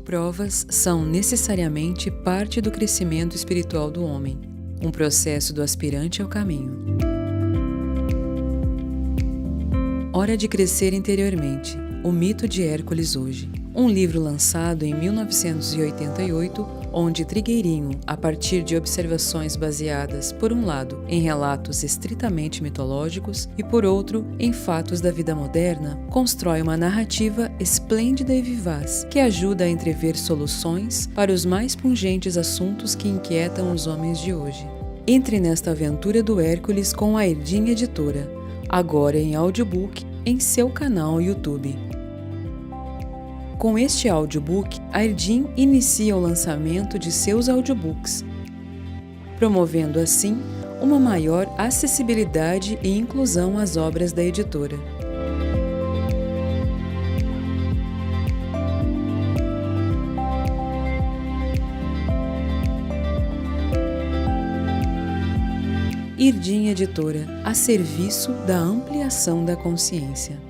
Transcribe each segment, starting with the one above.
Provas são necessariamente parte do crescimento espiritual do homem, um processo do aspirante ao caminho. Hora de crescer interiormente. O mito de Hércules hoje. Um livro lançado em 1988, onde Trigueirinho, a partir de observações baseadas, por um lado, em relatos estritamente mitológicos e, por outro, em fatos da vida moderna, constrói uma narrativa esplêndida e vivaz, que ajuda a entrever soluções para os mais pungentes assuntos que inquietam os homens de hoje. Entre nesta aventura do Hércules com a Erdim Editora, agora em audiobook, em seu canal YouTube. Com este audiobook, a Erdim inicia o lançamento de seus audiobooks, promovendo assim uma maior acessibilidade e inclusão às obras da editora. Erdim Editora, a serviço da ampliação da consciência.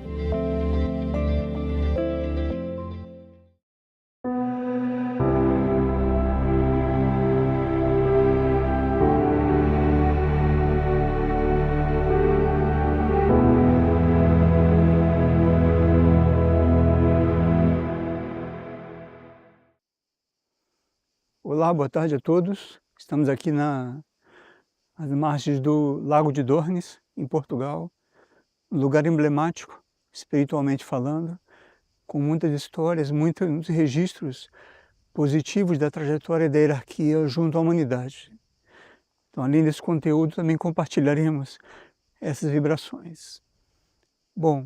Olá, boa tarde a todos. Estamos aqui nas margens do Lago de Dornes, em Portugal, um lugar emblemático, espiritualmente falando, com muitas histórias, muitos registros positivos da trajetória da hierarquia junto à humanidade. Então, além desse conteúdo, também compartilharemos essas vibrações. Bom,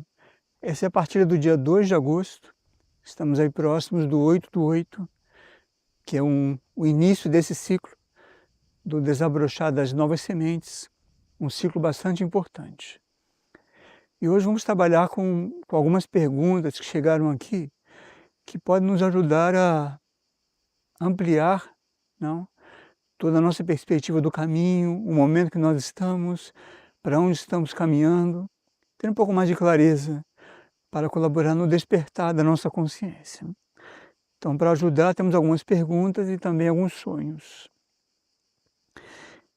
essa é a partir do dia 2 de agosto, estamos aí próximos do 8/8, que é o início desse ciclo do desabrochar das novas sementes, um ciclo bastante importante. E hoje vamos trabalhar com algumas perguntas que chegaram aqui, que podem nos ajudar a ampliar, não, toda a nossa perspectiva do caminho, o momento que nós estamos, para onde estamos caminhando, ter um pouco mais de clareza para colaborar no despertar da nossa consciência. Então, para ajudar, temos algumas perguntas e também alguns sonhos.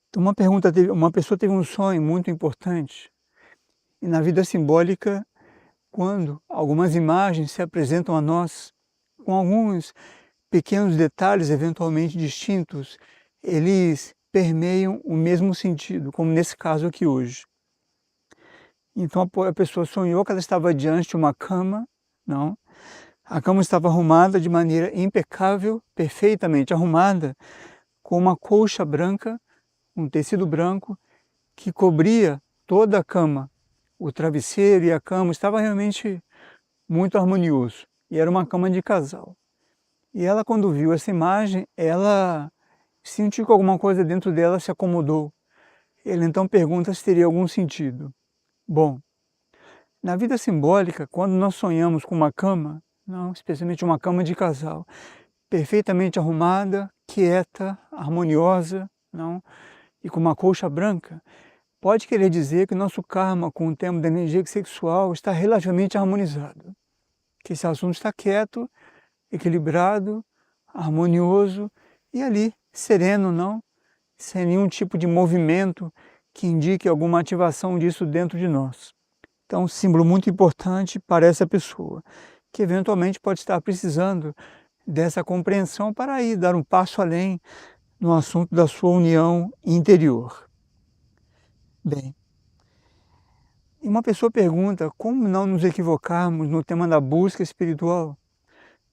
Então, uma pessoa teve um sonho muito importante, e na vida simbólica, quando algumas imagens se apresentam a nós, com alguns pequenos detalhes eventualmente distintos, eles permeiam o mesmo sentido, como nesse caso aqui hoje. Então, a pessoa sonhou que ela estava diante de uma cama, não? A cama estava arrumada de maneira impecável, perfeitamente arrumada, com uma colcha branca, um tecido branco, que cobria toda a cama. O travesseiro e a cama estava realmente muito harmonioso. E era uma cama de casal. E ela, quando viu essa imagem, ela sentiu que alguma coisa dentro dela se acomodou. Ele então pergunta se teria algum sentido. Bom, na vida simbólica, quando nós sonhamos com uma cama, não, especialmente uma cama de casal, perfeitamente arrumada, quieta, harmoniosa, não, e com uma colcha branca, pode querer dizer que nosso karma com o tema da energia sexual está relativamente harmonizado. Que esse assunto está quieto, equilibrado, harmonioso e ali, sereno, não, sem nenhum tipo de movimento que indique alguma ativação disso dentro de nós. Então, um símbolo muito importante para essa pessoa, que eventualmente pode estar precisando dessa compreensão para ir dar um passo além no assunto da sua união interior. Bem, e uma pessoa pergunta como não nos equivocarmos no tema da busca espiritual,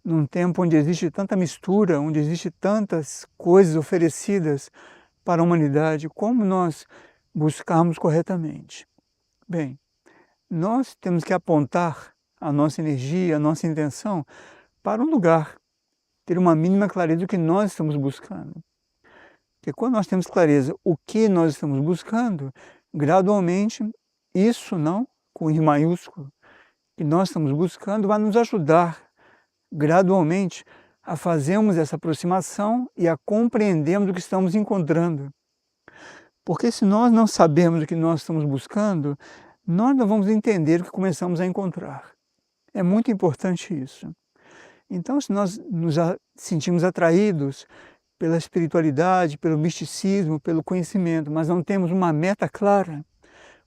num tempo onde existe tanta mistura, onde existe tantas coisas oferecidas para a humanidade, como nós buscarmos corretamente? Bem, nós temos que apontar a nossa energia, a nossa intenção para um lugar, ter uma mínima clareza do que nós estamos buscando. Porque quando nós temos clareza o que nós estamos buscando, gradualmente, isso não, com I maiúsculo, que nós estamos buscando, vai nos ajudar gradualmente a fazermos essa aproximação e a compreendermos o que estamos encontrando. Porque se nós não sabemos o que nós estamos buscando, nós não vamos entender o que começamos a encontrar. É muito importante isso. Então, se nós nos sentimos atraídos pela espiritualidade, pelo misticismo, pelo conhecimento, mas não temos uma meta clara.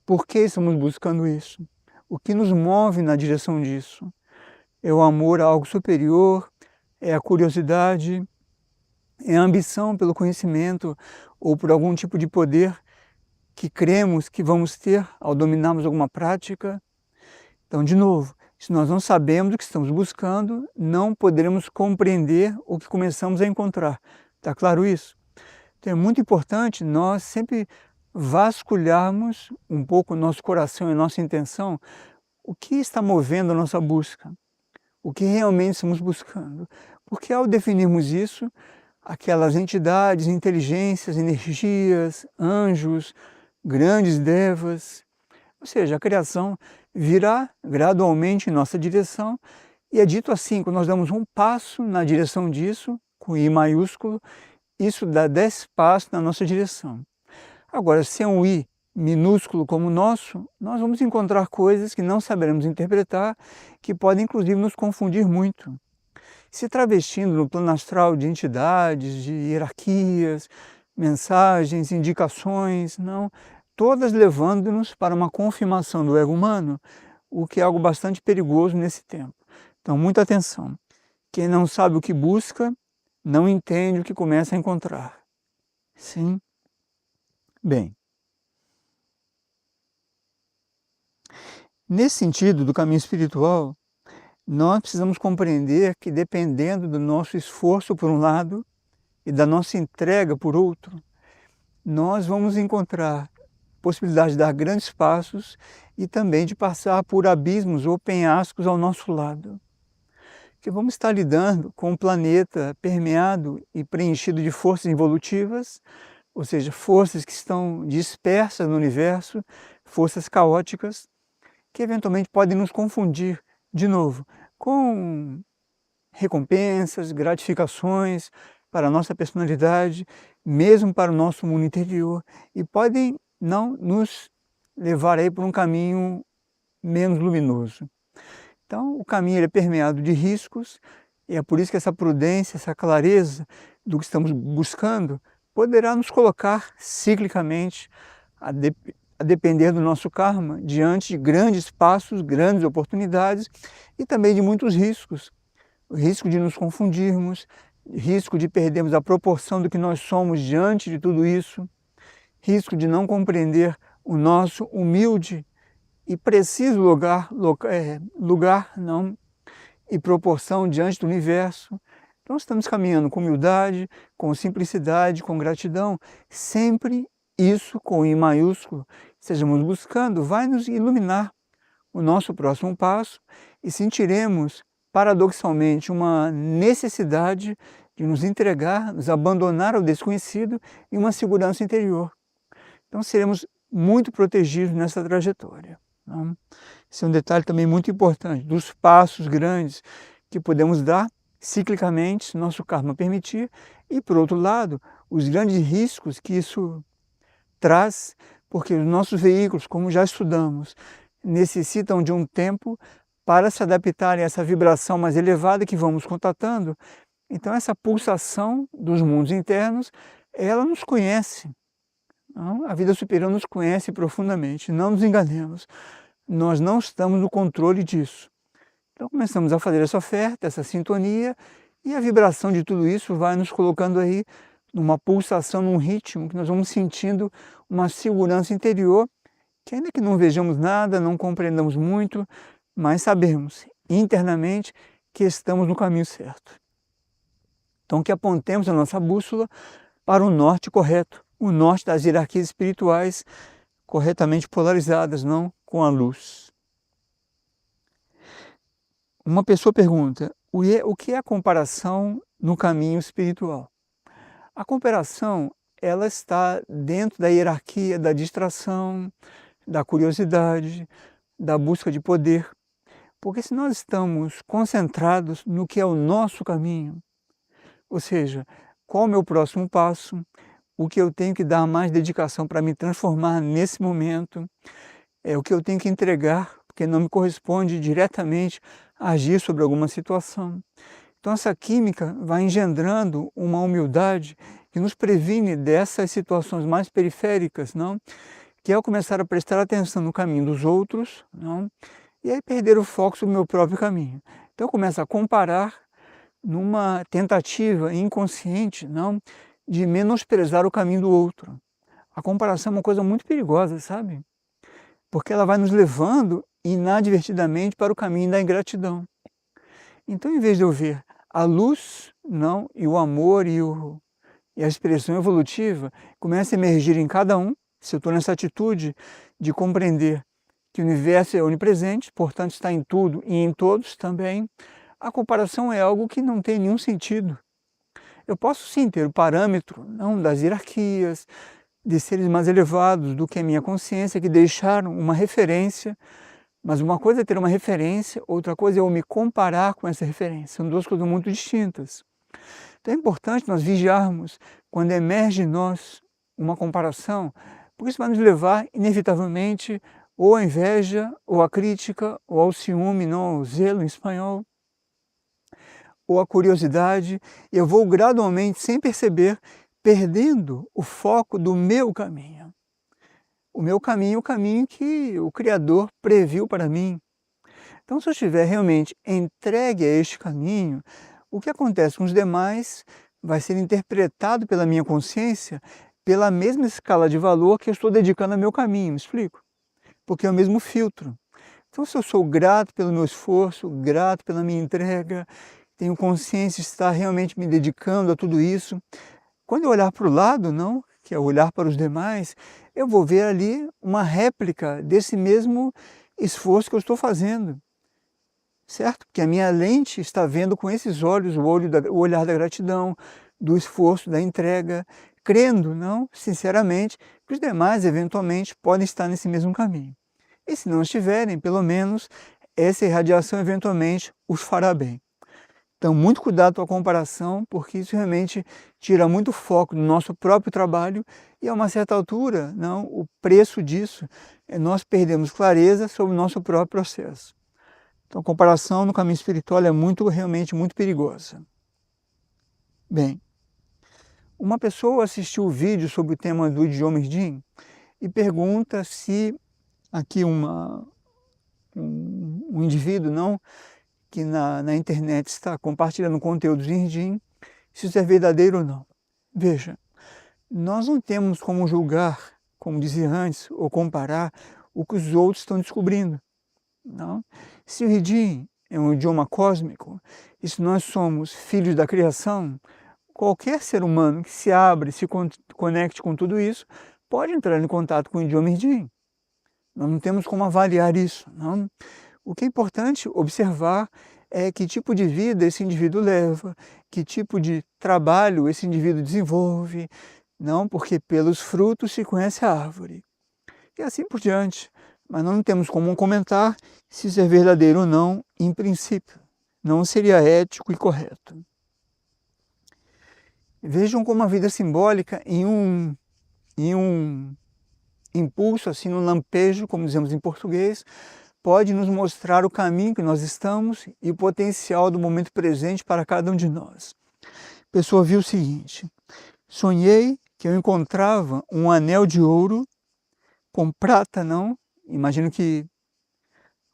Por que estamos buscando isso? O que nos move na direção disso? É o amor a algo superior? É a curiosidade? É a ambição pelo conhecimento ou por algum tipo de poder que cremos que vamos ter ao dominarmos alguma prática? Então, de novo, se nós não sabemos o que estamos buscando, não poderemos compreender o que começamos a encontrar. Está claro isso? Então é muito importante nós sempre vasculharmos um pouco o nosso coração e a nossa intenção, o que está movendo a nossa busca, o que realmente estamos buscando. Porque ao definirmos isso, aquelas entidades, inteligências, energias, anjos, grandes devas, ou seja, a criação virá gradualmente em nossa direção, e é dito assim, quando nós damos um passo na direção disso, com I maiúsculo, isso dá 10 passos na nossa direção. Agora, se é um I minúsculo como o nosso, nós vamos encontrar coisas que não saberemos interpretar, que podem inclusive nos confundir muito. Se travestindo no plano astral de entidades, de hierarquias, mensagens, indicações, não, todas levando-nos para uma confirmação do ego humano, o que é algo bastante perigoso nesse tempo. Então, muita atenção. Quem não sabe o que busca, não entende o que começa a encontrar. Sim? Bem. Nesse sentido do caminho espiritual, nós precisamos compreender que dependendo do nosso esforço por um lado e da nossa entrega por outro, nós vamos encontrar possibilidade de dar grandes passos e também de passar por abismos ou penhascos ao nosso lado. Que vamos estar lidando com um planeta permeado e preenchido de forças evolutivas, ou seja, forças que estão dispersas no universo, forças caóticas, que eventualmente podem nos confundir, de novo, com recompensas, gratificações para a nossa personalidade, mesmo para o nosso mundo interior, e podem não nos levar aí por um caminho menos luminoso. Então, o caminho é permeado de riscos, e é por isso que essa prudência, essa clareza do que estamos buscando, poderá nos colocar ciclicamente a depender do nosso karma, diante de grandes passos, grandes oportunidades e também de muitos riscos. O risco de nos confundirmos, risco de perdermos a proporção do que nós somos diante de tudo isso, risco de não compreender o nosso humilde e preciso lugar não, e proporção diante do universo. Então estamos caminhando com humildade, com simplicidade, com gratidão, sempre isso com I maiúsculo, estejamos buscando, vai nos iluminar o nosso próximo passo e sentiremos, paradoxalmente, uma necessidade de nos entregar, nos abandonar ao desconhecido e uma segurança interior. Então seremos muito protegidos nessa trajetória. Não? Esse é um detalhe também muito importante, dos passos grandes que podemos dar ciclicamente, se nosso karma permitir, e por outro lado, os grandes riscos que isso traz, porque os nossos veículos, como já estudamos, necessitam de um tempo para se adaptarem a essa vibração mais elevada que vamos contatando. Então essa pulsação dos mundos internos, ela nos conhece. Não? A vida superior nos conhece profundamente, não nos enganemos. Nós não estamos no controle disso. Então começamos a fazer essa oferta, essa sintonia, e a vibração de tudo isso vai nos colocando aí numa pulsação, num ritmo que nós vamos sentindo uma segurança interior, que ainda que não vejamos nada, não compreendamos muito, mas sabemos internamente que estamos no caminho certo. Então que apontemos a nossa bússola para o norte correto, o norte das hierarquias espirituais corretamente polarizadas, não com a luz. Uma pessoa pergunta, o que é a comparação no caminho espiritual? A comparação, ela está dentro da hierarquia da distração, da curiosidade, da busca de poder. Porque se nós estamos concentrados no que é o nosso caminho, ou seja, qual é o meu próximo passo, o que eu tenho que dar mais dedicação para me transformar nesse momento, é o que eu tenho que entregar, porque não me corresponde diretamente a agir sobre alguma situação. Então essa química vai engendrando uma humildade que nos previne dessas situações mais periféricas, não? Que é eu começar a prestar atenção no caminho dos outros, não? E aí perder o foco sobre o meu próprio caminho. Então eu começo a comparar numa tentativa inconsciente, não, de menosprezar o caminho do outro. A comparação é uma coisa muito perigosa, sabe? Porque ela vai nos levando inadvertidamente para o caminho da ingratidão. Então, em vez de eu ver a luz, não, e o amor e a expressão evolutiva começa a emergir em cada um, se eu estou nessa atitude de compreender que o universo é onipresente, portanto está em tudo e em todos também, a comparação é algo que não tem nenhum sentido. Eu posso sim ter o parâmetro, não, das hierarquias, de seres mais elevados do que a minha consciência, que deixaram uma referência, mas uma coisa é ter uma referência, outra coisa é eu me comparar com essa referência. São duas coisas muito distintas. Então é importante nós vigiarmos quando emerge em nós uma comparação, porque isso vai nos levar, inevitavelmente, ou à inveja, ou à crítica, ou ao ciúme, não ao zelo em espanhol, ou à curiosidade, e eu vou gradualmente, sem perceber, perdendo o foco do meu caminho. O meu caminho é o caminho que o Criador previu para mim. Então, se eu estiver realmente entregue a este caminho, o que acontece com os demais vai ser interpretado pela minha consciência pela mesma escala de valor que eu estou dedicando ao meu caminho, me explico? Porque é o mesmo filtro. Então, se eu sou grato pelo meu esforço, grato pela minha entrega, tenho consciência de estar realmente me dedicando a tudo isso, quando eu olhar para o lado, não, que é olhar para os demais, eu vou ver ali uma réplica desse mesmo esforço que eu estou fazendo, certo? Porque a minha lente está vendo com esses olhos o olhar da gratidão, do esforço, da entrega, crendo, não, sinceramente, que os demais eventualmente podem estar nesse mesmo caminho. E se não estiverem, pelo menos essa irradiação eventualmente os fará bem. Então, muito cuidado com a comparação, porque isso realmente tira muito foco do nosso próprio trabalho e, a uma certa altura, não, o preço disso é nós perdemos clareza sobre o nosso próprio processo. Então, a comparação no caminho espiritual é realmente muito perigosa. Bem, uma pessoa assistiu o vídeo sobre o tema do idioma Irdim e pergunta se aqui um indivíduo, não, que na internet está compartilhando conteúdos em Irdim, se isso é verdadeiro ou não. Veja, nós não temos como julgar, como dizia antes, ou comparar o que os outros estão descobrindo. Não? Se o Irdim é um idioma cósmico, e se nós somos filhos da criação, qualquer ser humano que se abre, se conecte com tudo isso, pode entrar em contato com o idioma Irdim. Nós não temos como avaliar isso. Não? O que é importante observar é que tipo de vida esse indivíduo leva, que tipo de trabalho esse indivíduo desenvolve, não, porque pelos frutos se conhece a árvore. E assim por diante. Mas nós não temos como comentar se isso é verdadeiro ou não, em princípio. Não seria ético e correto. Vejam como a vida simbólica, em um impulso, assim, num lampejo, como dizemos em português, pode nos mostrar o caminho que nós estamos e o potencial do momento presente para cada um de nós. A pessoa viu o seguinte: sonhei que eu encontrava um anel de ouro com prata, não, imagino que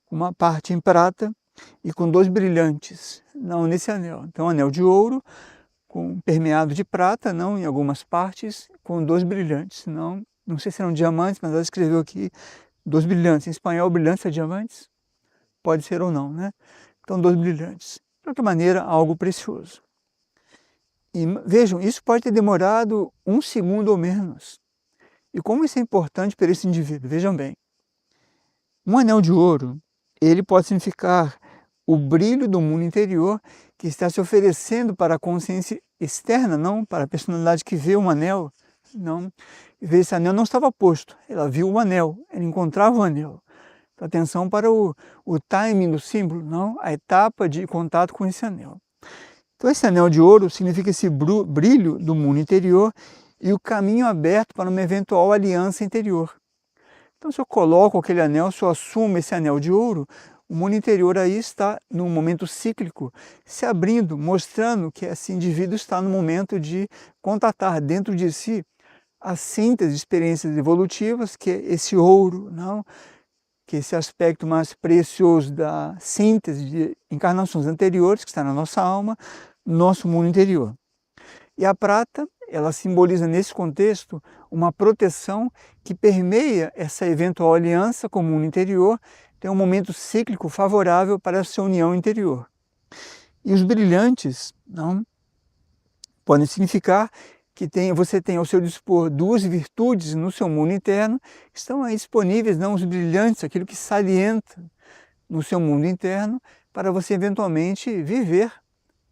uma parte em prata e com 2 brilhantes, não, nesse anel. Então, um anel de ouro permeado de prata, não, em algumas partes, com 2 brilhantes, não sei se eram diamantes, mas ela escreveu aqui 2 brilhantes. Em espanhol, brilhantes é diamantes? Pode ser ou não, né? Então, 2 brilhantes. De qualquer maneira, algo precioso. E vejam, isso pode ter demorado 1 segundo ou menos. E como isso é importante para esse indivíduo? Vejam bem. Um anel de ouro, ele pode significar o brilho do mundo interior que está se oferecendo para a consciência externa, não para a personalidade que vê um anel, não. E esse anel não estava posto, ela viu o anel, ela encontrava o anel. Então, atenção para o timing do símbolo, não, a etapa de contato com esse anel. Então, esse anel de ouro significa esse brilho do mundo interior e o caminho aberto para uma eventual aliança interior. Então, se eu coloco aquele anel, se eu assumo esse anel de ouro, O mundo interior aí está num momento cíclico, se abrindo, mostrando que esse indivíduo está no momento de contatar dentro de si a síntese de experiências evolutivas, que é esse ouro, não? Que é esse aspecto mais precioso da síntese de encarnações anteriores, que está na nossa alma, no nosso mundo interior. E a prata, ela simboliza nesse contexto uma proteção que permeia essa eventual aliança com o mundo interior, tem um momento cíclico favorável para essa união interior. E os brilhantes não podem significar que você tem ao seu dispor duas virtudes no seu mundo interno, estão aí disponíveis, não os brilhantes, aquilo que salienta no seu mundo interno, para você eventualmente viver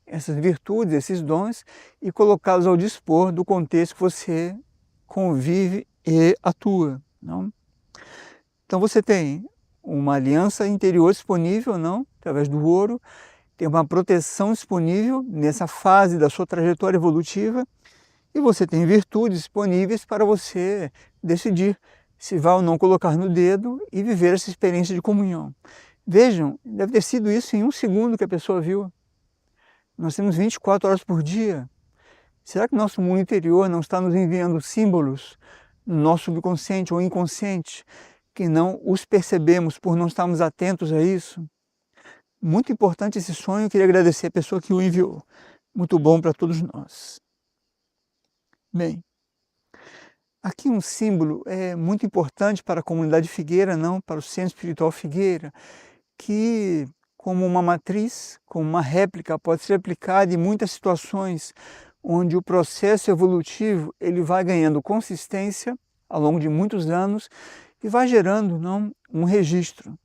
essas virtudes, esses dons, e colocá-los ao dispor do contexto que você convive e atua. Não? Então você tem uma aliança interior disponível, não? Através do ouro, tem uma proteção disponível nessa fase da sua trajetória evolutiva, e você tem virtudes disponíveis para você decidir se vai ou não colocar no dedo e viver essa experiência de comunhão. Vejam, deve ter sido isso em 1 segundo que a pessoa viu. Nós temos 24 horas por dia. Será que nosso mundo interior não está nos enviando símbolos no nosso subconsciente ou inconsciente que não os percebemos por não estarmos atentos a isso? Muito importante esse sonho, eu queria agradecer a pessoa que o enviou. Muito bom para todos nós. Bem, aqui um símbolo muito importante para a comunidade Figueira, não para o Centro Espiritual Figueira, que como uma matriz, como uma réplica, pode ser aplicada em muitas situações onde o processo evolutivo ele vai ganhando consistência ao longo de muitos anos e vai gerando não, um registro.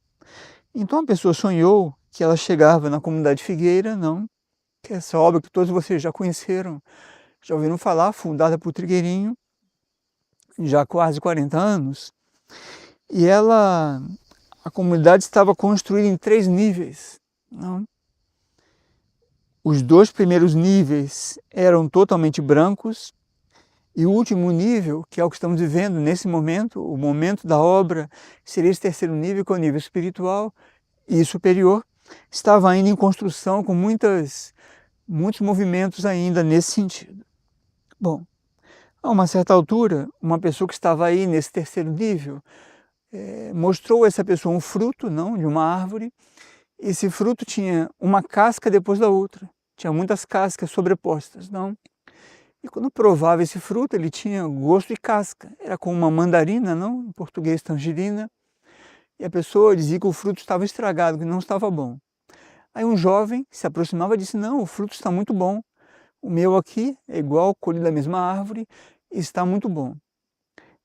Então a pessoa sonhou que ela chegava na comunidade Figueira, não, que é essa obra que todos vocês já conheceram, já ouviram falar, fundada por Trigueirinho, já há quase 40 anos, e a comunidade estava construída em 3 níveis. Não? Os 2 primeiros níveis eram totalmente brancos, e o último nível, que é o que estamos vivendo nesse momento, o momento da obra, seria esse 3º nível, que é o nível espiritual e superior, estava ainda em construção com muitos movimentos ainda nesse sentido. Bom, a uma certa altura, uma pessoa que estava aí nesse 3º nível mostrou a essa pessoa um fruto, não, de uma árvore. Esse fruto tinha uma casca depois da outra, tinha muitas cascas sobrepostas, não? E quando provava esse fruto, ele tinha gosto de casca, era como uma mandarina, não? Em português, tangerina, e a pessoa dizia que o fruto estava estragado, que não estava bom. Aí um jovem se aproximava e disse, não, o fruto está muito bom, o meu aqui é igual, colhido da mesma árvore, e está muito bom.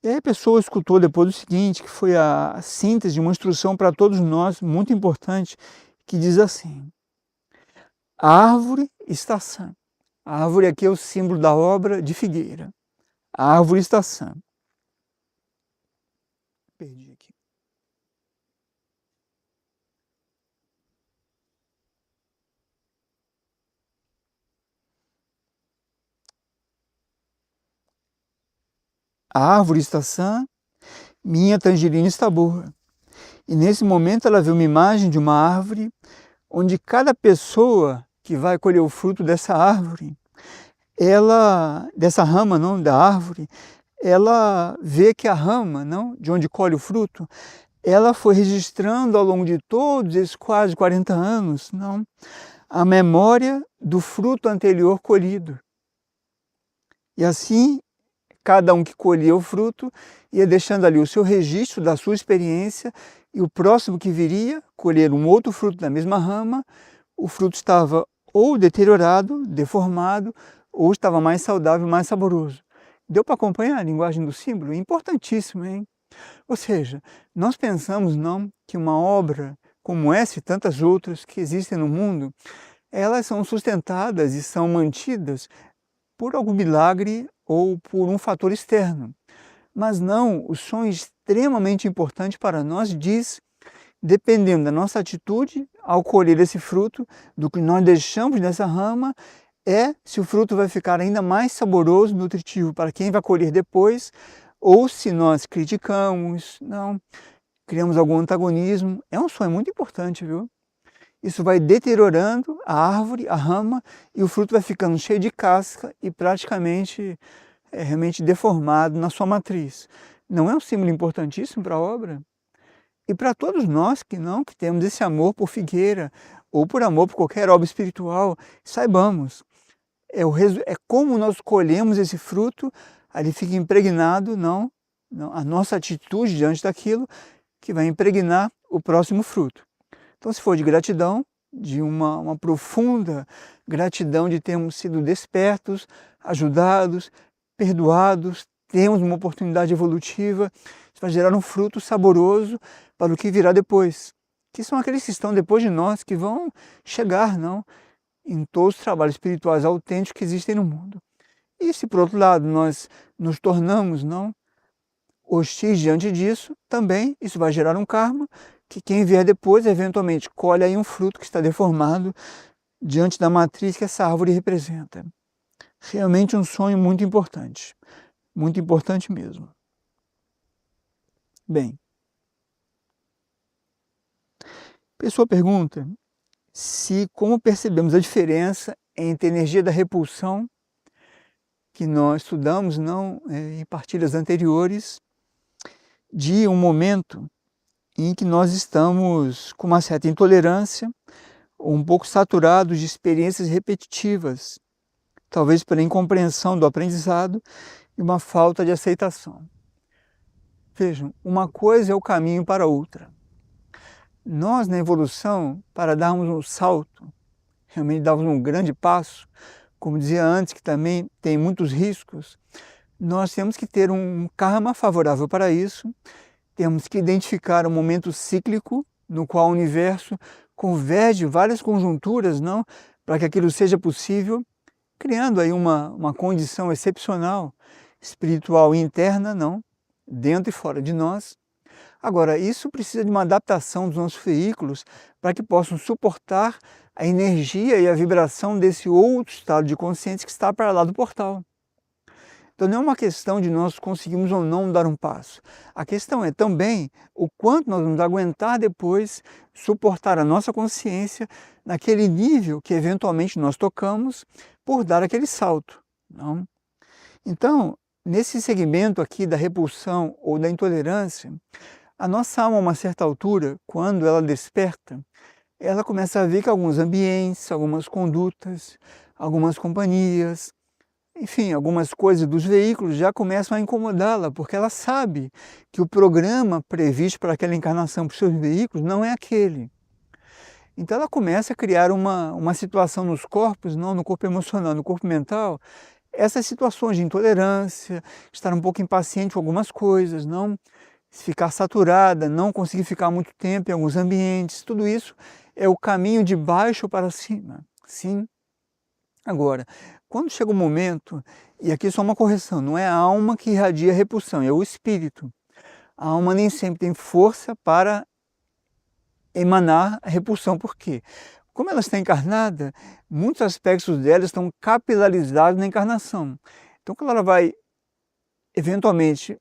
E aí a pessoa escutou depois o seguinte, que foi a síntese de uma instrução para todos nós, muito importante, que diz assim, a árvore está sã. A árvore aqui é o símbolo da obra de Figueira. A árvore está sã. Perdi aqui. A árvore está sã, minha tangerina está boa. E nesse momento ela vê uma imagem de uma árvore, onde cada pessoa que vai colher o fruto dessa árvore, dessa rama não, da árvore, ela vê que a rama, não, de onde colhe o fruto, ela foi registrando ao longo de todos esses quase 40 anos, não, a memória do fruto anterior colhido. E assim, cada um que colhia o fruto ia deixando ali o seu registro da sua experiência, e o próximo que viria colher um outro fruto da mesma rama, o fruto estava ou deteriorado, deformado, ou estava mais saudável, mais saboroso. Deu para acompanhar a linguagem do símbolo? Importantíssimo, hein? Ou seja, nós pensamos não que uma obra como essa e tantas outras que existem no mundo, elas são sustentadas e são mantidas por algum milagre ou por um fator externo. Mas não, o sonho extremamente importante para nós diz, dependendo da nossa atitude ao colher esse fruto, do que nós deixamos nessa rama, se o fruto vai ficar ainda mais saboroso, nutritivo para quem vai colher depois, ou se nós criticamos, não, criamos algum antagonismo. É um sonho muito importante, viu? Isso vai deteriorando a árvore, a rama, e o fruto vai ficando cheio de casca e praticamente realmente deformado na sua matriz. Não é um símbolo importantíssimo para a obra? E para todos nós que temos esse amor por figueira, ou por amor por qualquer obra espiritual, saibamos, é como nós colhemos esse fruto, ali fica impregnado, a nossa atitude diante daquilo, que vai impregnar o próximo fruto. Então, se for de gratidão, de uma profunda gratidão de termos sido despertos, ajudados, perdoados, temos uma oportunidade evolutiva, isso vai gerar um fruto saboroso para o que virá depois. Que são aqueles que estão depois de nós, que vão chegar, em todos os trabalhos espirituais autênticos que existem no mundo. E se, por outro lado, nós nos tornamos, hostis diante disso, também isso vai gerar um karma, que quem vier depois, eventualmente, colhe aí um fruto que está deformado diante da matriz que essa árvore representa. Realmente um sonho muito importante mesmo. Bem, a pessoa pergunta como percebemos a diferença entre a energia da repulsão, que nós estudamos em partilhas anteriores, de um momento em que nós estamos com uma certa intolerância, ou um pouco saturados de experiências repetitivas, talvez pela incompreensão do aprendizado e uma falta de aceitação. Vejam, uma coisa é o caminho para outra. Nós, na evolução, para darmos um salto, realmente darmos um grande passo, como dizia antes, que também tem muitos riscos, nós temos que ter um karma favorável para isso, temos que identificar um momento cíclico no qual o universo converge várias conjunturas, para que aquilo seja possível, criando aí uma condição excepcional, espiritual e interna, dentro e fora de nós. Agora, isso precisa de uma adaptação dos nossos veículos para que possam suportar a energia e a vibração desse outro estado de consciência que está para lá do portal. Então não é uma questão de nós conseguirmos ou não dar um passo. A questão é também o quanto nós vamos aguentar depois suportar a nossa consciência naquele nível que eventualmente nós tocamos por dar aquele salto. Então, nesse segmento aqui da repulsão ou da intolerância, a nossa alma, a uma certa altura, quando ela desperta, ela começa a ver que alguns ambientes, algumas condutas, algumas companhias, enfim, algumas coisas dos veículos já começam a incomodá-la, porque ela sabe que o programa previsto para aquela encarnação para os seus veículos não é aquele. Então ela começa a criar uma situação nos corpos, no corpo emocional, no corpo mental, essas situações de intolerância, estar um pouco impaciente com algumas coisas, ficar saturada, não conseguir ficar muito tempo em alguns ambientes, tudo isso é o caminho de baixo para cima, sim. Agora, quando chega o momento, e aqui só uma correção, não é a alma que irradia a repulsão, é o espírito. A alma nem sempre tem força para emanar a repulsão. Por quê? Como ela está encarnada, muitos aspectos dela estão capilarizados na encarnação. Então, quando ela vai, eventualmente,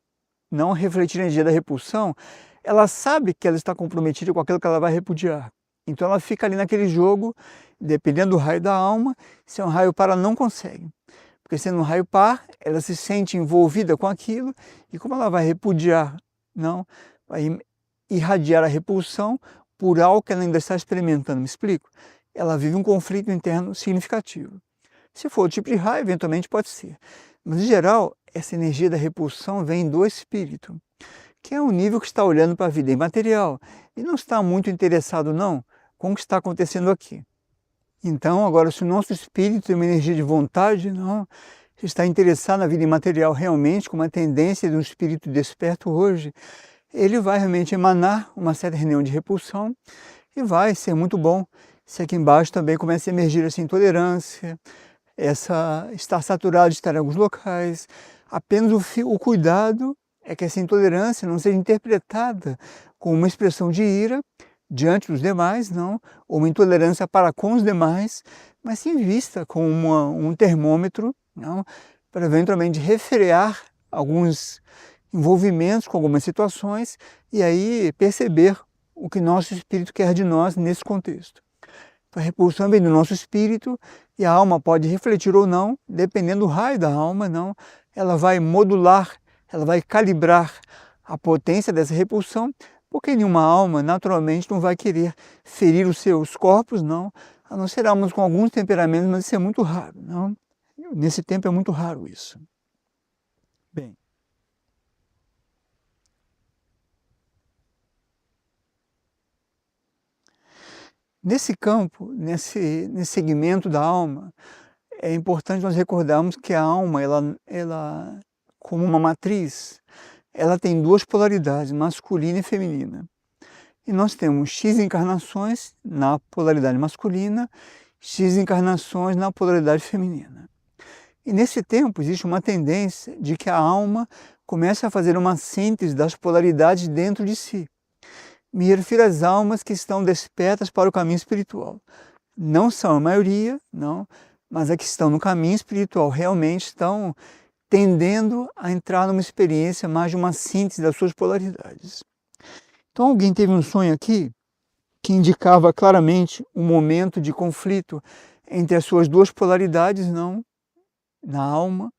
não refletir a energia da repulsão, ela sabe que ela está comprometida com aquilo que ela vai repudiar. Então ela fica ali naquele jogo, dependendo do raio da alma. Se é um raio par, ela não consegue. Porque sendo um raio par, ela se sente envolvida com aquilo, e como ela vai repudiar, vai irradiar a repulsão por algo que ela ainda está experimentando, me explico? Ela vive um conflito interno significativo. Se for o tipo de raio, eventualmente pode ser. Mas, em geral, essa energia da repulsão vem do espírito, que é um nível que está olhando para a vida imaterial e não está muito interessado, com o que está acontecendo aqui. Então, agora, se o nosso espírito tem uma energia de vontade, está interessado na vida imaterial realmente, com uma tendência de um espírito desperto hoje, ele vai realmente emanar uma certa reunião de repulsão e vai ser muito bom se aqui embaixo também começa a emergir essa intolerância, estar saturado de estar em alguns locais. Apenas o cuidado é que essa intolerância não seja interpretada como uma expressão de ira diante dos demais, ou uma intolerância para com os demais, mas sim vista como um termômetro, para eventualmente refrear alguns envolvimentos com algumas situações e aí perceber o que nosso espírito quer de nós nesse contexto. A repulsão vem do nosso espírito e a alma pode refletir ou não, dependendo do raio da alma, não. Ela vai modular, ela vai calibrar a potência dessa repulsão, porque nenhuma alma naturalmente não vai querer ferir os seus corpos, não. A não ser almas com alguns temperamentos, mas isso é muito raro, não. Nesse tempo é muito raro isso. Bem. Nesse campo, nesse segmento da alma, é importante nós recordarmos que a alma, ela como uma matriz, ela tem duas polaridades, masculina e feminina. E nós temos X encarnações na polaridade masculina, X encarnações na polaridade feminina. E nesse tempo existe uma tendência de que a alma comece a fazer uma síntese das polaridades dentro de si. Me refiro às almas que estão despertas para o caminho espiritual. Não são a maioria, não, mas as que estão no caminho espiritual realmente estão tendendo a entrar numa experiência mais de uma síntese das suas polaridades. Então alguém teve um sonho aqui que indicava claramente um momento de conflito entre as suas duas polaridades, não, na alma,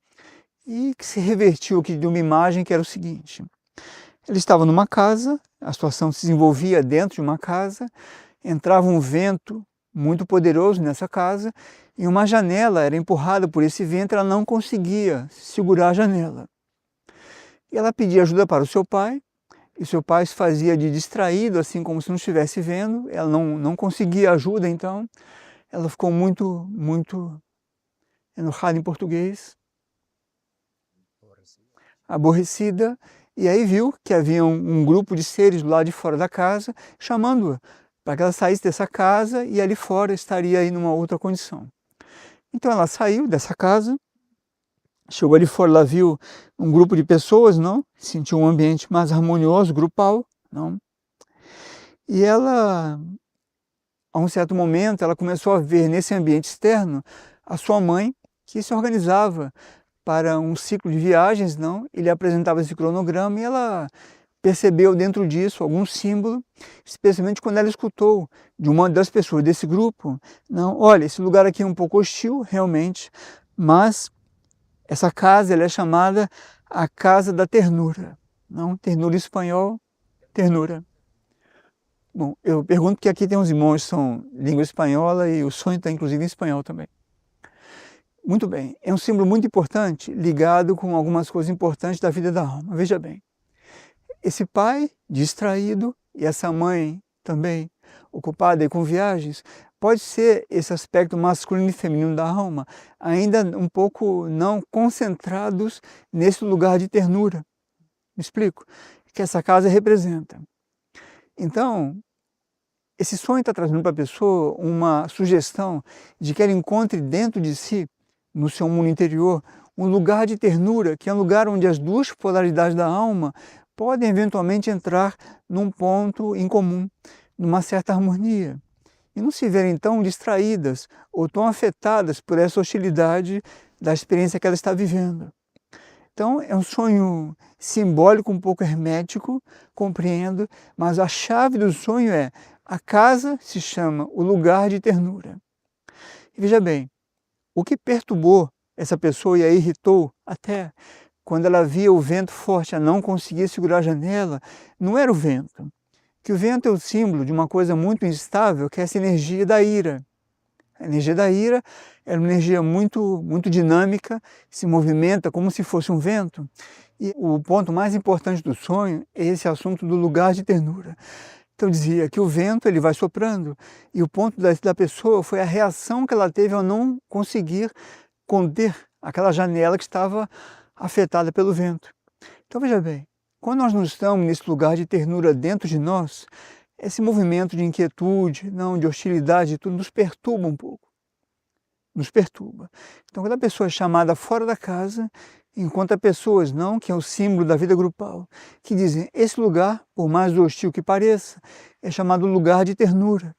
e que se revertiu aqui de uma imagem que era o seguinte: ele estava numa casa, a situação se desenvolvia dentro de uma casa, entrava um vento muito poderoso nessa casa e uma janela era empurrada por esse vento, ela não conseguia segurar a janela. E ela pedia ajuda para o seu pai, e seu pai se fazia de distraído, assim como se não estivesse vendo, ela não conseguia ajuda, então ela ficou muito enojada em português, aborrecida, e aí viu que havia um grupo de seres do lado de fora da casa, chamando-a para que ela saísse dessa casa e ali fora estaria aí numa outra condição. Então ela saiu dessa casa, chegou ali fora, ela viu um grupo de pessoas, não? Sentiu um ambiente mais harmonioso, grupal, não? E ela, a um certo momento, ela começou a ver nesse ambiente externo a sua mãe, que se organizava para um ciclo de viagens, não? Ele apresentava esse cronograma e ela percebeu dentro disso algum símbolo, especialmente quando ela escutou de uma das pessoas desse grupo, não, olha, esse lugar aqui é um pouco hostil, realmente, mas essa casa ela é chamada a Casa da Ternura, não? Ternura em espanhol, ternura. Bom, eu pergunto porque aqui tem uns irmãos que são língua espanhola e o sonho está inclusive em espanhol também. Muito bem, é um símbolo muito importante, ligado com algumas coisas importantes da vida da alma. Veja bem, esse pai distraído e essa mãe também ocupada com viagens, pode ser esse aspecto masculino e feminino da alma, ainda um pouco não concentrados nesse lugar de ternura. Me explico? Que essa casa representa. Então, esse sonho está trazendo para a pessoa uma sugestão de que ela encontre dentro de si, no seu mundo interior, um lugar de ternura, que é um lugar onde as duas polaridades da alma podem eventualmente entrar num ponto em comum, numa certa harmonia, e não se verem tão distraídas ou tão afetadas por essa hostilidade da experiência que ela está vivendo. Então é um sonho simbólico, um pouco hermético, compreendo, mas a chave do sonho é: a casa se chama o lugar de ternura. E veja bem, o que perturbou essa pessoa e a irritou até quando ela via o vento forte, ela não conseguia segurar a janela, não era o vento. Que o vento é o símbolo de uma coisa muito instável, que é essa energia da ira. A energia da ira é uma energia muito dinâmica, se movimenta como se fosse um vento. E o ponto mais importante do sonho é esse assunto do lugar de ternura. Então dizia que o vento ele vai soprando e o ponto da pessoa foi a reação que ela teve ao não conseguir conter aquela janela que estava afetada pelo vento. Então veja bem, quando nós não estamos nesse lugar de ternura dentro de nós, esse movimento de inquietude, não, de hostilidade, tudo nos perturba um pouco. Nos perturba. Então quando a pessoa é chamada fora da casa, encontra pessoas, não, que é o símbolo da vida grupal, que dizem, esse lugar, por mais hostil que pareça, é chamado lugar de ternura.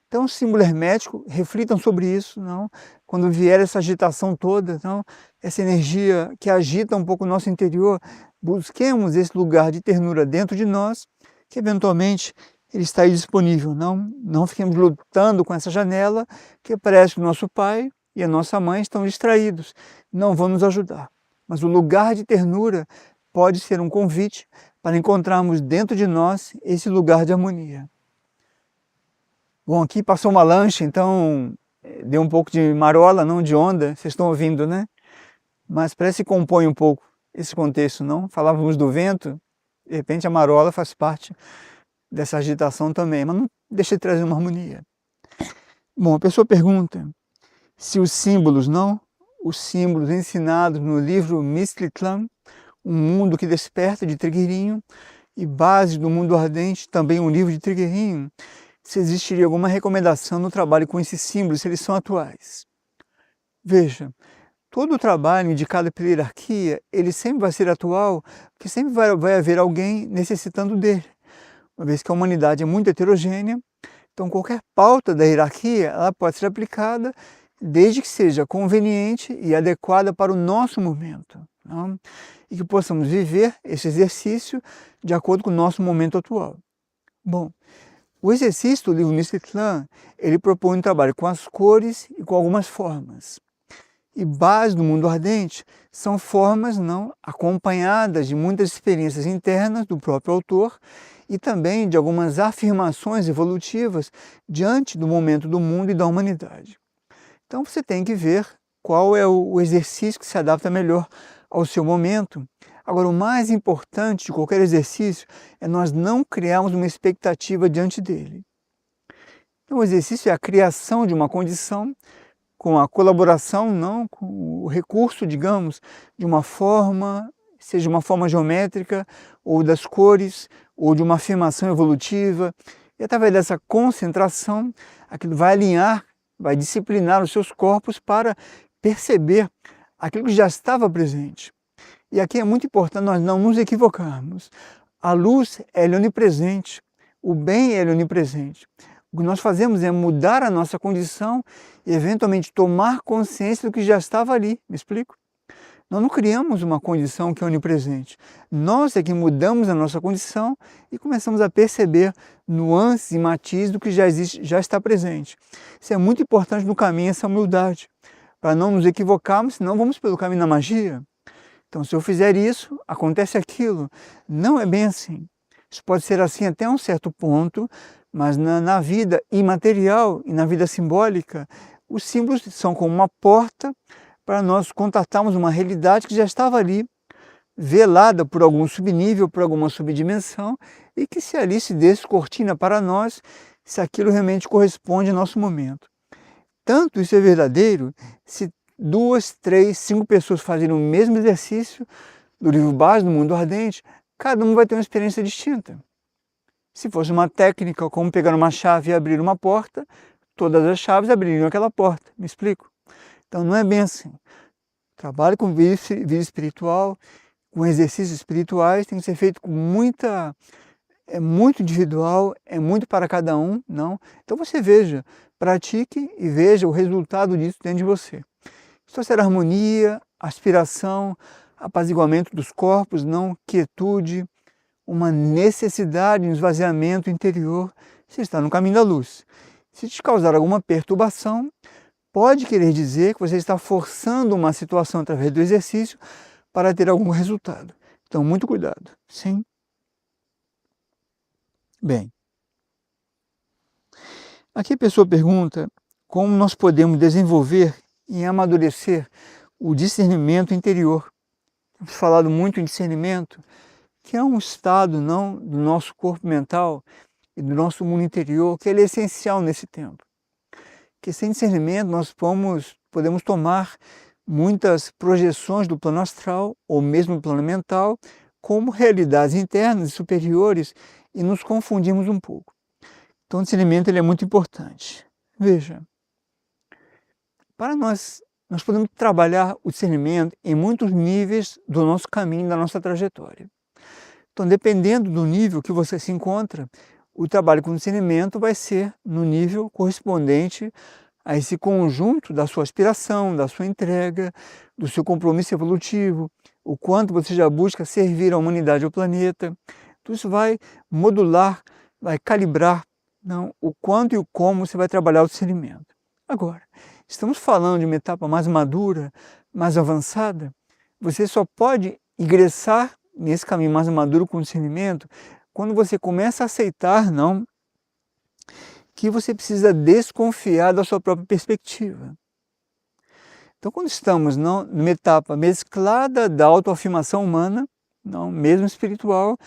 Então, o símbolo hermético, reflitam sobre isso, não? Quando vier essa agitação toda, não? Essa energia que agita um pouco o nosso interior, Busquemos esse lugar de ternura dentro de nós, que eventualmente ele está aí disponível. Não fiquemos lutando com essa janela, que parece que o nosso pai e a nossa mãe estão distraídos, não vão nos ajudar. Mas o lugar de ternura pode ser um convite para encontrarmos dentro de nós esse lugar de harmonia. Bom, aqui passou uma lancha, então deu um pouco de marola, não de onda, vocês estão ouvindo, né? Mas parece que compõe um pouco esse contexto, não? Falávamos do vento, de repente a marola faz parte dessa agitação também, mas não deixa de trazer uma harmonia. Bom, a pessoa pergunta se os símbolos, os símbolos ensinados no livro Mistritlan, Um Mundo que Desperta, de Trigueirinho, e Bases do Mundo Ardente, também um livro de Trigueirinho, se existiria alguma recomendação no trabalho com esses símbolos, se eles são atuais. Veja, todo o trabalho indicado pela hierarquia, ele sempre vai ser atual, porque sempre vai haver alguém necessitando dele. Uma vez que a humanidade é muito heterogênea, então qualquer pauta da hierarquia ela pode ser aplicada desde que seja conveniente e adequada para o nosso momento. Não? E que possamos viver esse exercício de acordo com o nosso momento atual. Bom, o exercício do livro Mistritlan, ele propõe um trabalho com as cores e com algumas formas. E Bases do Mundo Ardente são formas acompanhadas de muitas experiências internas do próprio autor e também de algumas afirmações evolutivas diante do momento do mundo e da humanidade. Então você tem que ver qual é o exercício que se adapta melhor ao seu momento. Agora, o mais importante de qualquer exercício é nós não criarmos uma expectativa diante dele. Então, o exercício é a criação de uma condição com a colaboração, com o recurso, digamos, de uma forma, seja uma forma geométrica, ou das cores, ou de uma afirmação evolutiva. E através dessa concentração, aquilo vai alinhar, vai disciplinar os seus corpos para perceber aquilo que já estava presente. E aqui é muito importante nós não nos equivocarmos. A luz é onipresente, o bem é onipresente. O que nós fazemos é mudar a nossa condição e eventualmente tomar consciência do que já estava ali. Me explico? Nós não criamos uma condição que é onipresente. Nós é que mudamos a nossa condição e começamos a perceber nuances e matizes do que já existe, já está presente. Isso é muito importante no caminho, essa humildade, para não nos equivocarmos, senão vamos pelo caminho da magia. Então, se eu fizer isso, acontece aquilo. Não é bem assim. Isso pode ser assim até um certo ponto, mas na vida imaterial e na vida simbólica, os símbolos são como uma porta para nós contatarmos uma realidade que já estava ali, velada por algum subnível, por alguma subdimensão, e que se ali se descortina para nós, se aquilo realmente corresponde ao nosso momento. Tanto isso é verdadeiro, se 2, 3, 5 pessoas fazerem o mesmo exercício do livro Bases do Mundo Ardente, cada um vai ter uma experiência distinta. Se fosse uma técnica como pegar uma chave e abrir uma porta, todas as chaves abririam aquela porta. Me explico? Então não é bem assim. Trabalho com vida espiritual, com exercícios espirituais, tem que ser feito com muita... É muito individual, é muito para cada um, não? Então você veja, pratique e veja o resultado disso dentro de você. Isso será harmonia, aspiração, apaziguamento dos corpos, quietude, uma necessidade, um esvaziamento interior. Você está no caminho da luz. Se te causar alguma perturbação, pode querer dizer que você está forçando uma situação através do exercício para ter algum resultado. Então, muito cuidado. Sim? Bem. Aqui a pessoa pergunta como nós podemos desenvolver e amadurecer o discernimento interior. Temos falado muito em discernimento, que é um estado do nosso corpo mental e do nosso mundo interior, que ele é essencial nesse tempo. Que sem discernimento nós podemos tomar muitas projeções do plano astral ou mesmo do plano mental como realidades internas e superiores e nos confundimos um pouco. Então o discernimento ele é muito importante. Veja, para nós podemos trabalhar o discernimento em muitos níveis do nosso caminho, da nossa trajetória. Então, dependendo do nível que você se encontra, o trabalho com discernimento vai ser no nível correspondente a esse conjunto da sua aspiração, da sua entrega, do seu compromisso evolutivo, o quanto você já busca servir a humanidade ao planeta. Tudo isso vai modular, vai calibrar, não, o quanto e o como você vai trabalhar o discernimento. Agora, estamos falando de uma etapa mais madura, mais avançada. Você só pode ingressar nesse caminho mais maduro com discernimento quando você começa a aceitar, não, que você precisa desconfiar da sua própria perspectiva. Então, quando estamos numa etapa mesclada da autoafirmação humana, não, mesmo espiritual,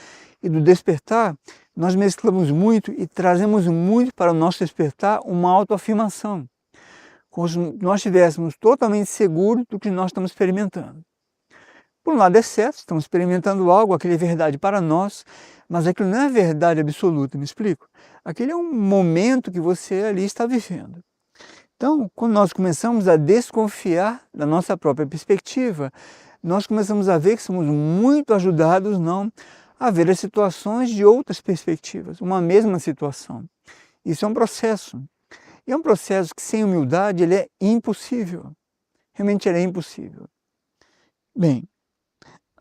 e do despertar, nós mesclamos muito e trazemos muito para o nosso despertar uma autoafirmação, como se nós estivéssemos totalmente seguros do que nós estamos experimentando. Por um lado é certo, estamos experimentando algo, aquilo é verdade para nós, mas aquilo não é verdade absoluta, me explico? Aquele é um momento que você ali está vivendo. Então, quando nós começamos a desconfiar da nossa própria perspectiva, nós começamos a ver que somos muito ajudados, não, a ver as situações de outras perspectivas, uma mesma situação. Isso é um processo. E é um processo que sem humildade ele é impossível. Realmente ele é impossível. Bem,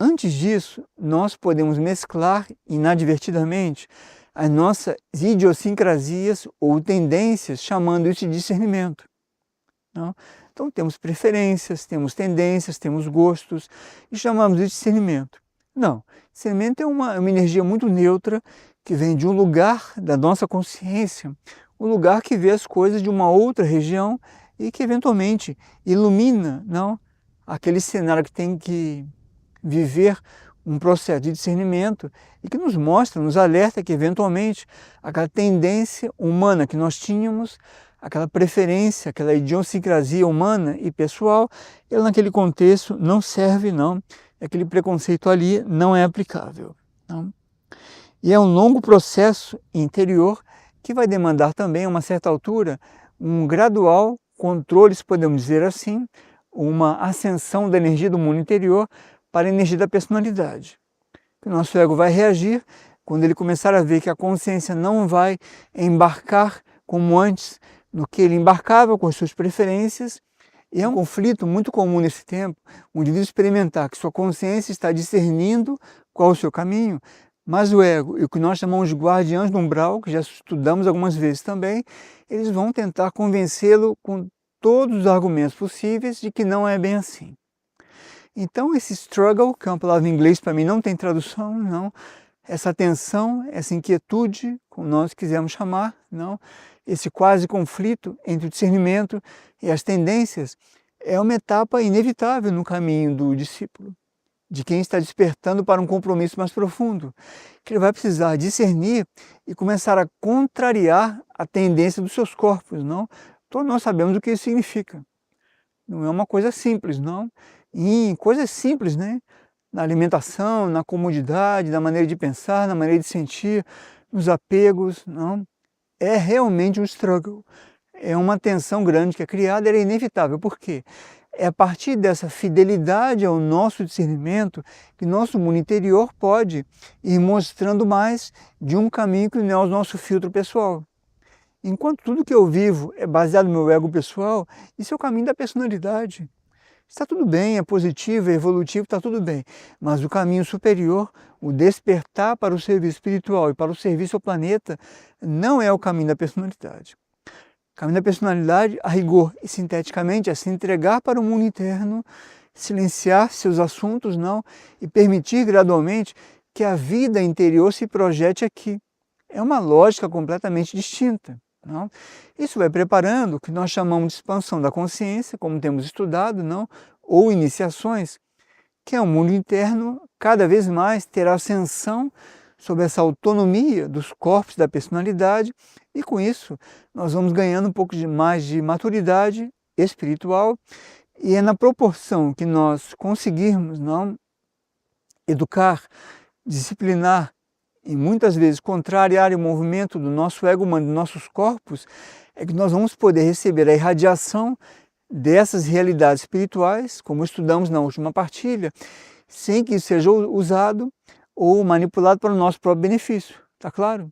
antes disso, nós podemos mesclar inadvertidamente as nossas idiosincrasias ou tendências, chamando isso de discernimento. Não? Então temos preferências, temos tendências, temos gostos e chamamos de discernimento. Não, discernimento é uma energia muito neutra que vem de um lugar da nossa consciência, um lugar que vê as coisas de uma outra região e que eventualmente ilumina, não, aquele cenário que tem que viver um processo de discernimento e que nos mostra, nos alerta que eventualmente aquela tendência humana que nós tínhamos, aquela preferência, aquela idiosincrasia humana e pessoal, ela naquele contexto não serve, não, aquele preconceito ali não é aplicável. Não? E é um longo processo interior que vai demandar também, a uma certa altura, um gradual controle, se podemos dizer assim, uma ascensão da energia do mundo interior para a energia da personalidade. O nosso ego vai reagir quando ele começar a ver que a consciência não vai embarcar como antes no que ele embarcava com as suas preferências. E é um conflito muito comum nesse tempo, o indivíduo experimentar que sua consciência está discernindo qual o seu caminho, mas o ego e o que nós chamamos de guardiães do umbral, que já estudamos algumas vezes também, eles vão tentar convencê-lo com todos os argumentos possíveis de que não é bem assim. Então esse struggle, que é uma palavra em inglês para mim não tem tradução, não, essa tensão, essa inquietude, como nós quisermos chamar, não, esse quase conflito entre o discernimento e as tendências, é uma etapa inevitável no caminho do discípulo, de quem está despertando para um compromisso mais profundo, que ele vai precisar discernir e começar a contrariar a tendência dos seus corpos, não? Todos nós sabemos o que isso significa. Não é uma coisa simples, não? E em coisas simples, né? Na alimentação, na comodidade, na maneira de pensar, na maneira de sentir, nos apegos, não? É realmente um struggle. É uma tensão grande que é criada, ela é inevitável. Por quê? É a partir dessa fidelidade ao nosso discernimento que nosso mundo interior pode ir mostrando mais de um caminho que não é o nosso filtro pessoal. Enquanto tudo que eu vivo é baseado no meu ego pessoal, isso é o caminho da personalidade. Está tudo bem, é positivo, é evolutivo, está tudo bem. Mas o caminho superior, o despertar para o serviço espiritual e para o serviço ao planeta, não é o caminho da personalidade. O caminho da personalidade, a rigor e sinteticamente, é se entregar para o mundo interno, silenciar seus assuntos, não, e permitir gradualmente que a vida interior se projete aqui. É uma lógica completamente distinta. Não? Isso vai preparando o que nós chamamos de expansão da consciência, como temos estudado, não? Ou iniciações, que é um mundo interno cada vez mais ter ascensão sobre essa autonomia dos corpos da personalidade e com isso nós vamos ganhando um pouco mais de maturidade espiritual e é na proporção que nós conseguirmos não educar, disciplinar e muitas vezes contrariar o movimento do nosso ego humano, dos nossos corpos, é que nós vamos poder receber a irradiação dessas realidades espirituais, como estudamos na última partilha, sem que isso seja usado ou manipulado para o nosso próprio benefício, está claro?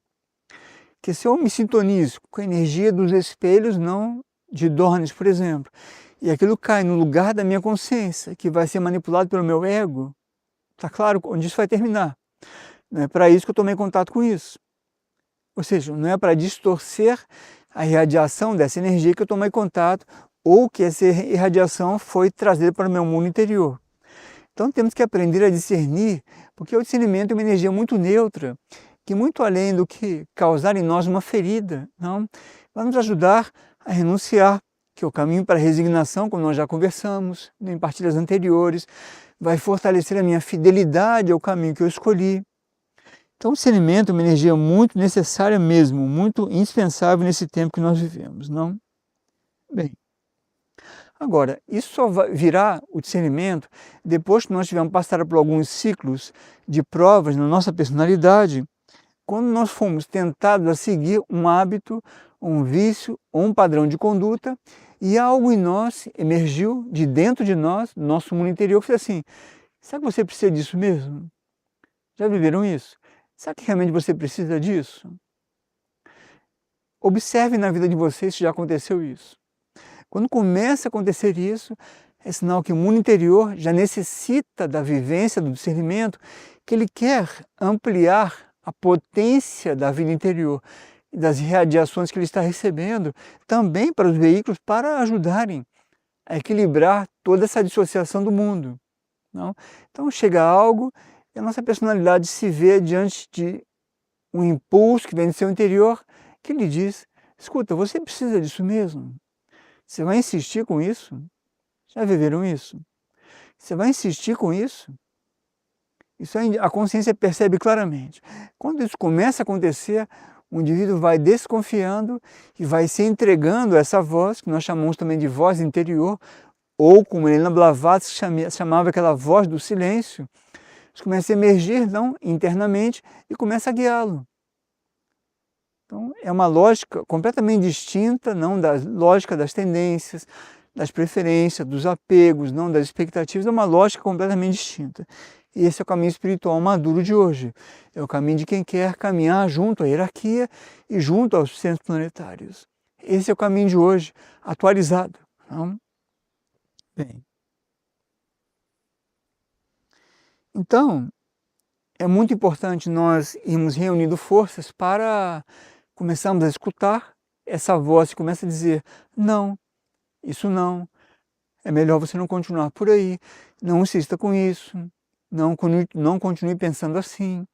Que se eu me sintonizo com a energia dos espelhos, não de Dornes, por exemplo, e aquilo cai no lugar da minha consciência, que vai ser manipulado pelo meu ego, está claro onde isso vai terminar. Não é para isso que eu tomei contato com isso. Ou seja, não é para distorcer a irradiação dessa energia que eu tomei contato ou que essa irradiação foi trazida para o meu mundo interior. Então temos que aprender a discernir, porque o discernimento é uma energia muito neutra, que muito além do que causar em nós uma ferida, não, vai nos ajudar a renunciar, que é o caminho para a resignação, como nós já conversamos em partilhas anteriores, vai fortalecer a minha fidelidade ao caminho que eu escolhi. Então o discernimento é uma energia muito necessária mesmo, muito indispensável nesse tempo que nós vivemos, não? Bem, agora, isso só virá o discernimento depois que nós tivermos passado por alguns ciclos de provas na nossa personalidade, quando nós fomos tentados a seguir um hábito, um vício ou um padrão de conduta e algo em nós emergiu de dentro de nós, do nosso mundo interior, que fez assim, será que você precisa disso mesmo? Já viveram isso? Será que realmente você precisa disso? Observe na vida de vocês se já aconteceu isso. Quando começa a acontecer isso, é sinal que o mundo interior já necessita da vivência, do discernimento, que ele quer ampliar a potência da vida interior e das radiações que ele está recebendo, também para os veículos, para ajudarem a equilibrar toda essa dissociação do mundo. Não? Então chega algo e a nossa personalidade se vê diante de um impulso que vem do seu interior que lhe diz, escuta, você precisa disso mesmo? Você vai insistir com isso? Já viveram isso? Você vai insistir com isso? Isso a consciência percebe claramente. Quando isso começa a acontecer, o indivíduo vai desconfiando e vai se entregando a essa voz, que nós chamamos também de voz interior, ou como Helena Blavatsky chamava aquela voz do silêncio, isso começa a emergir não, internamente e começa a guiá-lo. Então, é uma lógica completamente distinta não, da lógica das tendências, das preferências, dos apegos, não, das expectativas, é uma lógica completamente distinta. E esse é o caminho espiritual maduro de hoje. É o caminho de quem quer caminhar junto à hierarquia e junto aos centros planetários. Esse é o caminho de hoje, atualizado. Não? Bem. Então, é muito importante nós irmos reunindo forças para começarmos a escutar essa voz que começa a dizer, não, isso não, é melhor você não continuar por aí, não insista com isso, não continue pensando assim.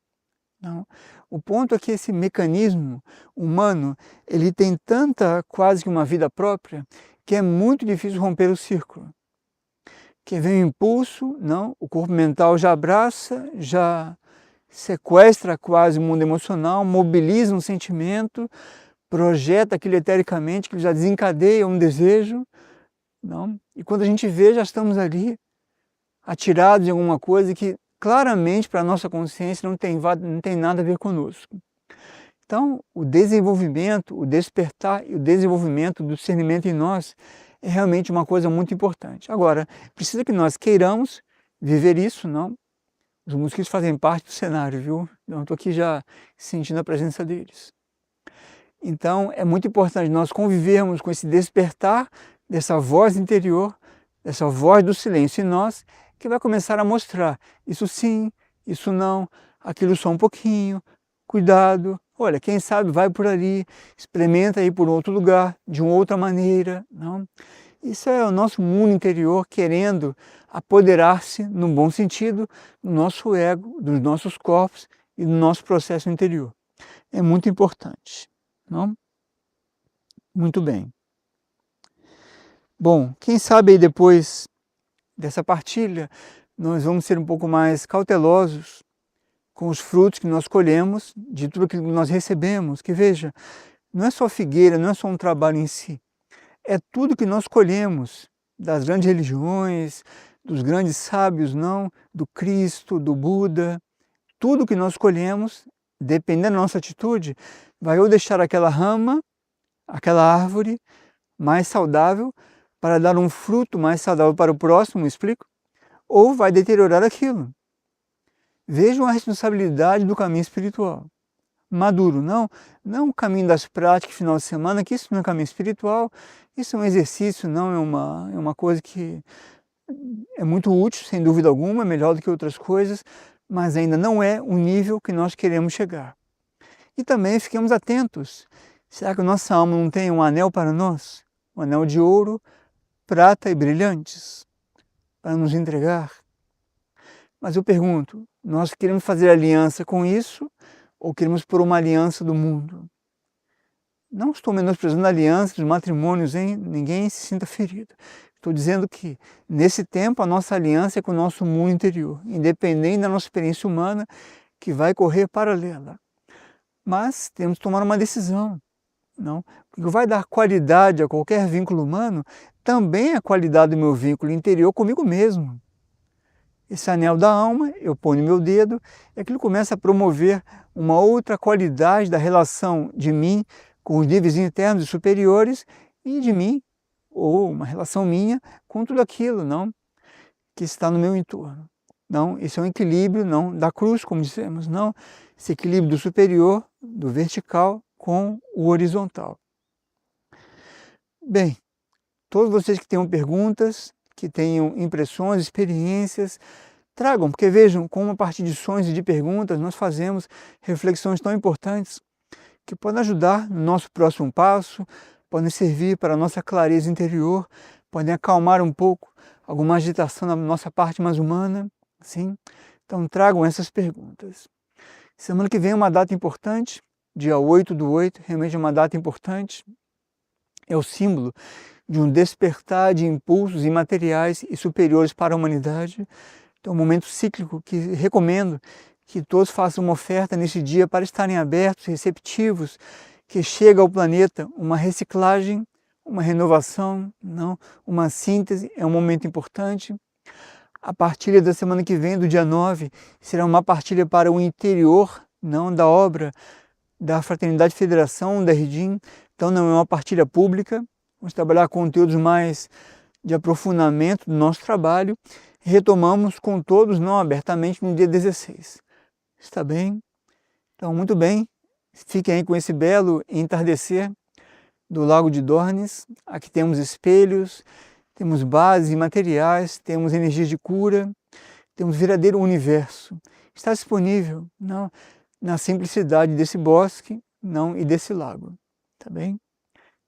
Não. O ponto é que esse mecanismo humano, ele tem tanta, quase que uma vida própria, que é muito difícil romper o círculo. Que vem o impulso, não, o corpo mental já abraça, já sequestra quase o mundo emocional, mobiliza um sentimento, projeta aquilo etericamente, que já desencadeia um desejo, não? E quando a gente vê, já estamos ali, atirados em alguma coisa que claramente para a nossa consciência não tem nada a ver conosco. Então, o desenvolvimento, o despertar e o desenvolvimento do discernimento em nós é realmente uma coisa muito importante. Agora, precisa que nós queiramos viver isso, não? Os mosquitos fazem parte do cenário, viu? Eu estou aqui já sentindo a presença deles. Então, é muito importante nós convivermos com esse despertar dessa voz interior, dessa voz do silêncio em nós, que vai começar a mostrar isso sim, isso não, aquilo só um pouquinho, cuidado, olha, quem sabe vai por ali, experimenta ir por outro lugar, de uma outra maneira, não? Isso é o nosso mundo interior querendo apoderar-se, no bom sentido, do nosso ego, dos nossos corpos e do nosso processo interior. É muito importante, não? Muito bem. Bom, quem sabe aí depois dessa partilha, nós vamos ser um pouco mais cautelosos com os frutos que nós colhemos, de tudo aquilo que nós recebemos, que veja, não é só figueira, não é só um trabalho em si, é tudo que nós colhemos das grandes religiões, dos grandes sábios, não, do Cristo, do Buda, tudo que nós colhemos, dependendo da nossa atitude, vai ou deixar aquela rama, aquela árvore mais saudável, para dar um fruto mais saudável para o próximo, me explico? Ou vai deteriorar aquilo. Vejam a responsabilidade do caminho espiritual. Maduro, não o caminho das práticas, final de semana, que isso não é caminho espiritual, Isso é um exercício, não é uma coisa que é muito útil, sem dúvida alguma, é melhor do que outras coisas, mas ainda não é o nível que nós queremos chegar. E também fiquemos atentos, será que a nossa alma não tem um anel para nós? Um anel de ouro, prata e brilhantes, para nos entregar? Mas eu pergunto, nós queremos fazer aliança com isso ou queremos pôr uma aliança do mundo? Não estou menosprezando a aliança dos matrimônios, hein? Ninguém se sinta ferido. Estou dizendo que, nesse tempo, a nossa aliança é com o nosso mundo interior, independente da nossa experiência humana, que vai correr paralela. Mas temos que tomar uma decisão, não? Porque o que vai dar qualidade a qualquer vínculo humano também é a qualidade do meu vínculo interior comigo mesmo. Esse anel da alma, eu ponho meu dedo, e aquilo começa a promover uma outra qualidade da relação de mim com os níveis internos e superiores e de mim, ou uma relação minha, com tudo aquilo, não, que está no meu entorno. Não, esse é um equilíbrio, não, da cruz, como dissemos, não, esse equilíbrio do superior, do vertical, com o horizontal. Bem, todos vocês que tenham perguntas, que tenham impressões, experiências, tragam, porque vejam como a partir de sonhos e de perguntas nós fazemos reflexões tão importantes que podem ajudar no nosso próximo passo, podem servir para a nossa clareza interior, podem acalmar um pouco alguma agitação na nossa parte mais humana, sim? Então tragam essas perguntas. Semana que vem é uma data importante, dia 8/8, realmente é uma data importante, é o símbolo de um despertar de impulsos imateriais e superiores para a humanidade. Então é um momento cíclico que recomendo que todos façam uma oferta nesse dia para estarem abertos, receptivos, que chega ao planeta uma reciclagem, uma renovação, não, uma síntese, é um momento importante. A partilha da semana que vem, do dia 9, será uma partilha para o interior, não da obra da Fraternidade Federação, da RIDIM, então não é uma partilha pública, vamos trabalhar conteúdos mais de aprofundamento do nosso trabalho, retomamos com todos, não abertamente, no dia 16. Está bem? Então, muito bem, fiquem aí com esse belo entardecer do Lago de Dornes. Aqui temos espelhos, temos bases materiais, temos energias de cura, temos verdadeiro universo. Está disponível, não, na simplicidade desse bosque, não, e desse lago. Tá bem?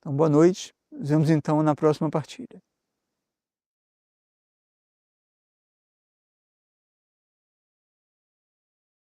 Então, boa noite. Nos vemos então na próxima partilha.